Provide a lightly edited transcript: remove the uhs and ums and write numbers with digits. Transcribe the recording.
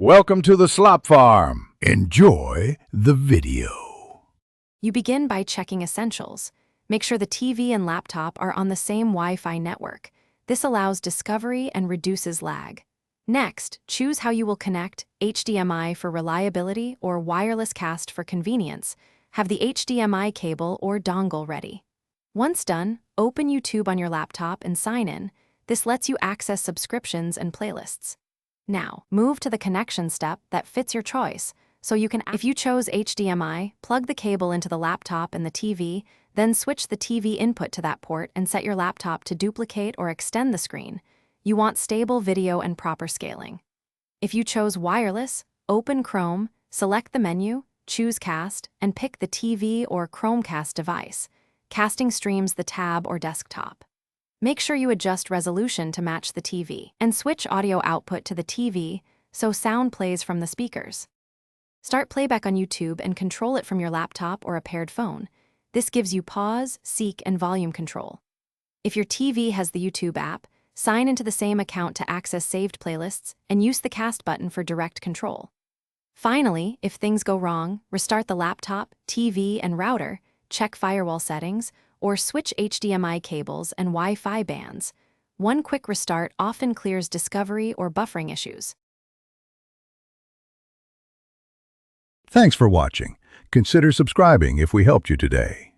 Welcome to the Slop Farm. Enjoy the video. You begin by checking essentials. Make sure the TV and laptop are on the same Wi-Fi network. This allows discovery and reduces lag. Next, choose how you will connect: HDMI for reliability or wireless cast for convenience. Have the HDMI cable or dongle ready. Once done, open YouTube on your laptop and sign in. This lets you access subscriptions and playlists. Now, move to the connection step that fits your choice. If you chose HDMI, plug the cable into the laptop and the TV, then switch the TV input to that port and set your laptop to duplicate or extend the screen. You want stable video and proper scaling. If you chose wireless, open Chrome, select the menu, choose Cast, and pick the TV or Chromecast device. Casting streams the tab or desktop. Make sure you adjust resolution to match the TV, and switch audio output to the TV so sound plays from the speakers. Start playback on YouTube and control it from your laptop or a paired phone. This gives you pause, seek, and volume control. If your TV has the YouTube app, sign into the same account to access saved playlists and use the Cast button for direct control. Finally, if things go wrong, restart the laptop, TV, and router, check firewall settings, or switch HDMI cables and Wi-Fi bands. One quick restart often clears discovery or buffering issues. Thanks for watching. Consider subscribing if we helped you today.